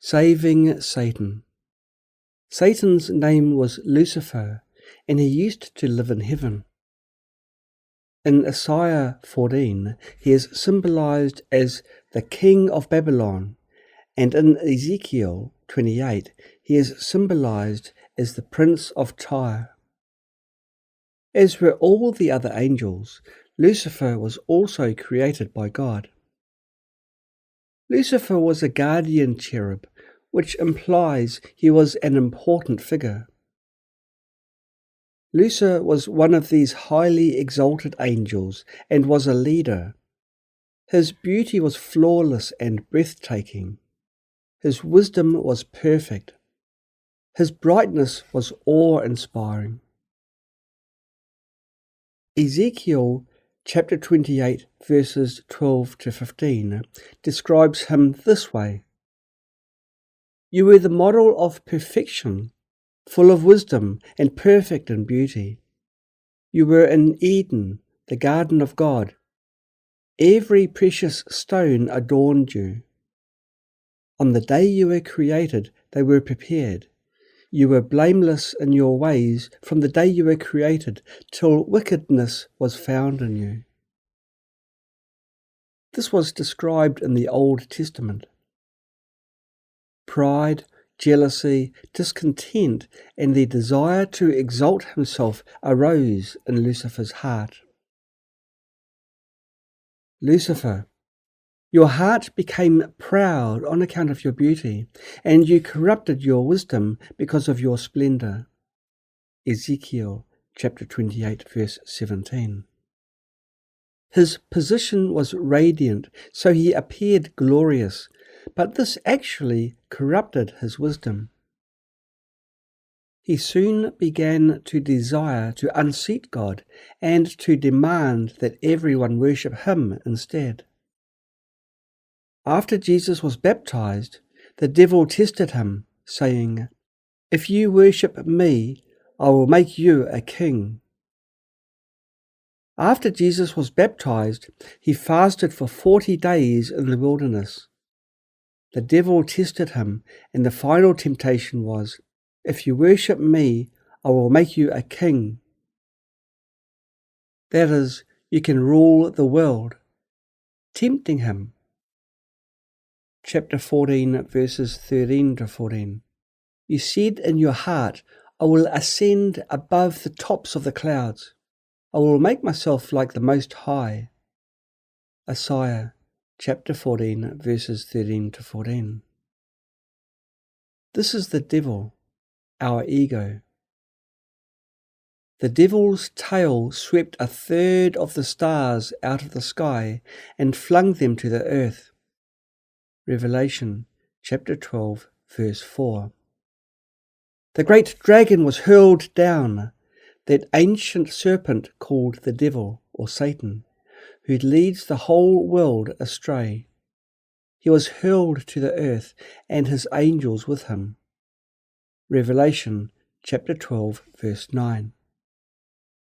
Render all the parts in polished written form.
Saving Satan. Satan's name was Lucifer, and he used to live in heaven. In Isaiah 14, he is symbolized as the king of Babylon, and in Ezekiel 28, he is symbolized as the prince of Tyre. As were all the other angels, Lucifer was also created by God. Lucifer was a guardian cherub, which implies he was an important figure. Lucifer was one of these highly exalted angels and was a leader. His beauty was flawless and breathtaking. His wisdom was perfect. His brightness was awe-inspiring. Ezekiel chapter 28 verses 12 to 15 describes him this way. You were the model of perfection, full of wisdom and perfect in beauty. You were in Eden, the garden of God. Every precious stone adorned you. On the day you were created, they were prepared. You were blameless in your ways from the day you were created till wickedness was found in you. This was described in the Old Testament. Pride, jealousy, discontent, and the desire to exalt himself arose in Lucifer's heart. Lucifer, your heart became proud on account of your beauty, and you corrupted your wisdom because of your splendor. Ezekiel chapter 28 verse 17. His position was radiant, so he appeared glorious, but this actually corrupted his wisdom. He soon began to desire to unseat God and to demand that everyone worship him instead. After Jesus was baptized, the devil tested him, saying, "If you worship me, I will make you a king." After Jesus was baptized, he fasted for 40 days in the wilderness. The devil tested him, and the final temptation was, "If you worship me, I will make you a king." That is, you can rule the world, tempting him. Chapter 14, verses 13 to 14. You said in your heart, I will ascend above the tops of the clouds. I will make myself like the Most High. Isaiah chapter 14, verses 13 to 14. This is the devil, our ego. The devil's tail swept a third of the stars out of the sky and flung them to the earth. Revelation chapter 12, verse 4. The great dragon was hurled down, that ancient serpent called the devil, or Satan, who leads the whole world astray. He was hurled to the earth, and his angels with him. Revelation chapter 12, verse 9.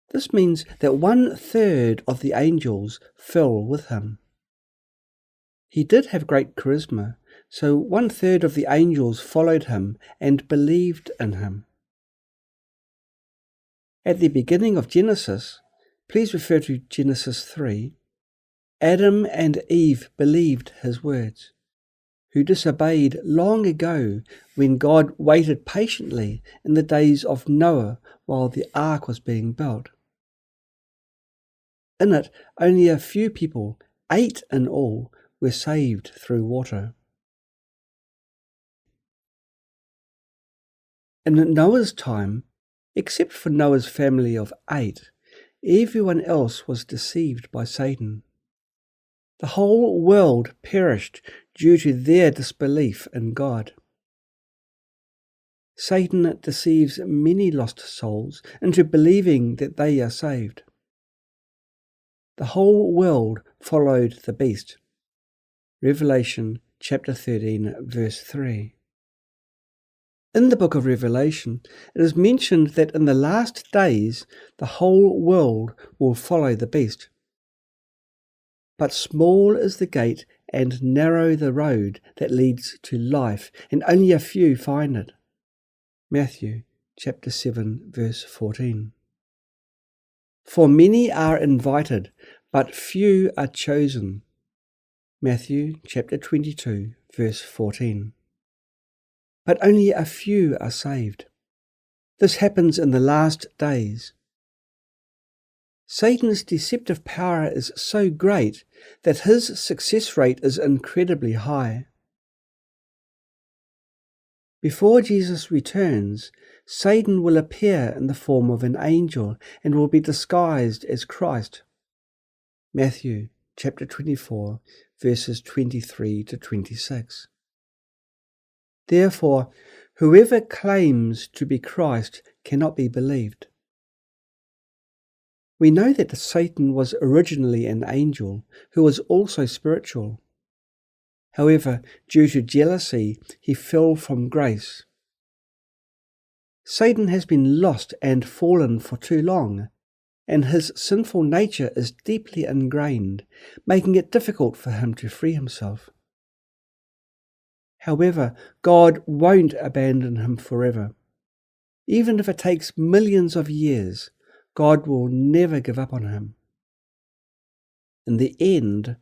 This means that 1/3 of the angels fell with him. He did have great charisma, so 1/3 of the angels followed him and believed in him. At the beginning of Genesis, please refer to Genesis 3, Adam and Eve believed his words, who disobeyed long ago when God waited patiently in the days of Noah while the ark was being built. In it, only a few people, 8 in all, were saved through water. In Noah's time, except for Noah's family of 8, everyone else was deceived by Satan. The whole world perished due to their disbelief in God. Satan deceives many lost souls into believing that they are saved. The whole world followed the beast. Revelation chapter 13, verse 3. In the book of Revelation, it is mentioned that in the last days the whole world will follow the beast. But small is the gate and narrow the road that leads to life, and only a few find it. Matthew chapter 7, verse 14. For many are invited, but few are chosen. Matthew chapter 22, verse 14. But only a few are saved. This happens in the last days. Satan's deceptive power is so great that his success rate is incredibly high. Before Jesus returns, Satan will appear in the form of an angel and will be disguised as Christ. Matthew chapter 24, verses 23 to 26. Therefore, whoever claims to be Christ cannot be believed. We know that Satan was originally an angel who was also spiritual. However, due to jealousy, he fell from grace. Satan has been lost and fallen for too long, and his sinful nature is deeply ingrained, making it difficult for him to free himself. However, God won't abandon him forever. Even if it takes millions of years, God will never give up on him. In the end,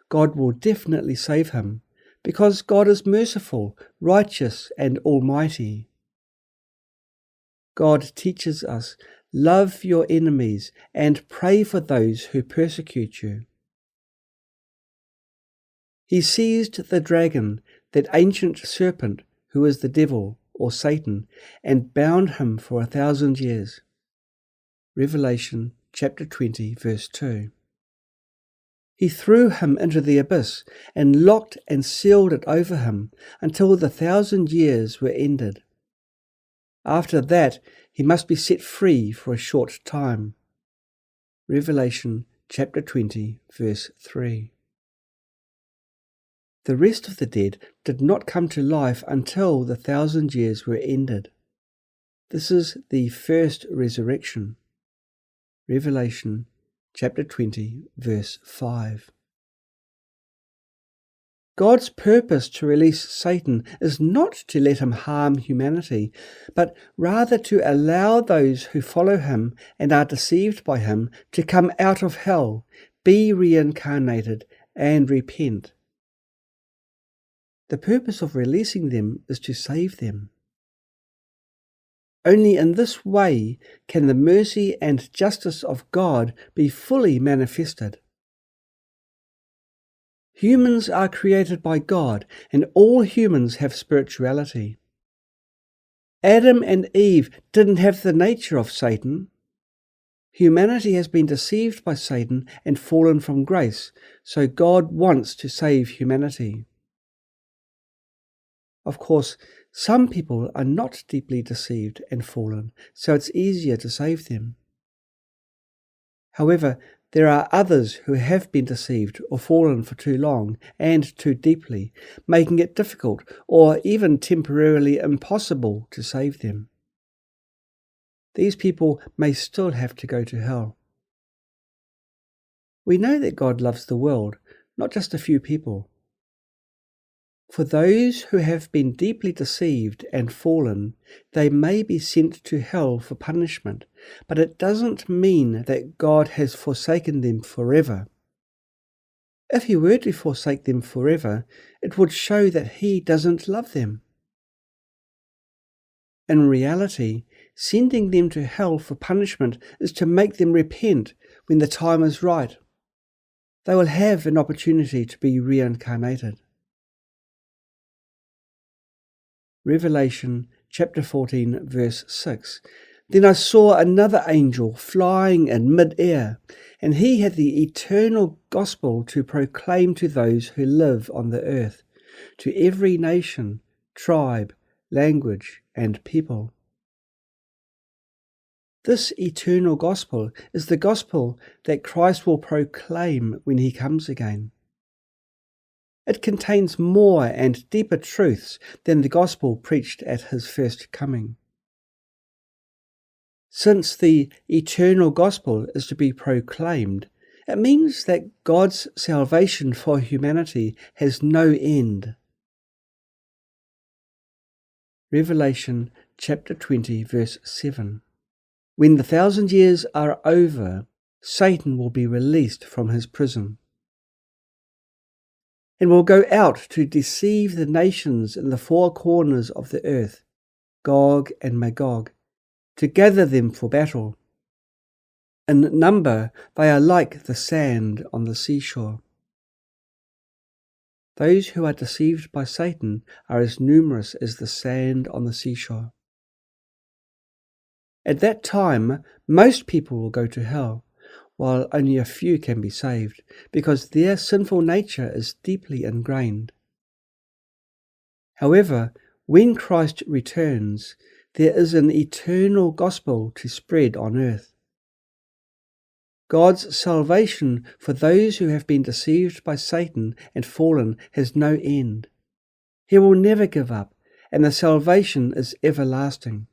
God will definitely save him, because God is merciful, righteous, and almighty. God teaches us, love your enemies and pray for those who persecute you. He seized the dragon, that ancient serpent who is the devil or Satan, and bound him for 1,000 years. Revelation chapter 20, verse 2. He threw him into the abyss and locked and sealed it over him until the 1,000 years were ended. After that, he must be set free for a short time. Revelation chapter 20, verse 3. The rest of the dead did not come to life until the 1,000 years were ended. This is the first resurrection. Revelation chapter 20, verse 5. God's purpose to release Satan is not to let him harm humanity, but rather to allow those who follow him and are deceived by him to come out of hell, be reincarnated, and repent. The purpose of releasing them is to save them. Only in this way can the mercy and justice of God be fully manifested. Humans are created by God, and all humans have spirituality. Adam and Eve didn't have the nature of Satan. Humanity has been deceived by Satan and fallen from grace, so God wants to save humanity. Of course, some people are not deeply deceived and fallen, so it's easier to save them. However, there are others who have been deceived or fallen for too long and too deeply, making it difficult or even temporarily impossible to save them. These people may still have to go to hell. We know that God loves the world, not just a few people. For those who have been deeply deceived and fallen, they may be sent to hell for punishment, but it doesn't mean that God has forsaken them forever. If he were to forsake them forever, it would show that he doesn't love them. In reality, sending them to hell for punishment is to make them repent when the time is right. They will have an opportunity to be reincarnated. Revelation chapter 14, verse 6. Then I saw another angel flying in mid-air, and he had the eternal gospel to proclaim to those who live on the earth, to every nation, tribe, language, and people. This eternal gospel is the gospel that Christ will proclaim when he comes again. It contains more and deeper truths than the gospel preached at his first coming. Since the eternal gospel is to be proclaimed, It means that God's salvation for humanity has no end. Revelation chapter 20, verse 7. When the 1,000 years are over, Satan will be released from his prison and will go out to deceive the nations in the four corners of the earth, Gog and Magog, to gather them for battle. In number, they are like the sand on the seashore. Those who are deceived by Satan are as numerous as the sand on the seashore. At that time, most people will go to hell, while only a few can be saved, because their sinful nature is deeply ingrained. However, when Christ returns, there is an eternal gospel to spread on earth. God's salvation for those who have been deceived by Satan and fallen has no end. He will never give up, and the salvation is everlasting.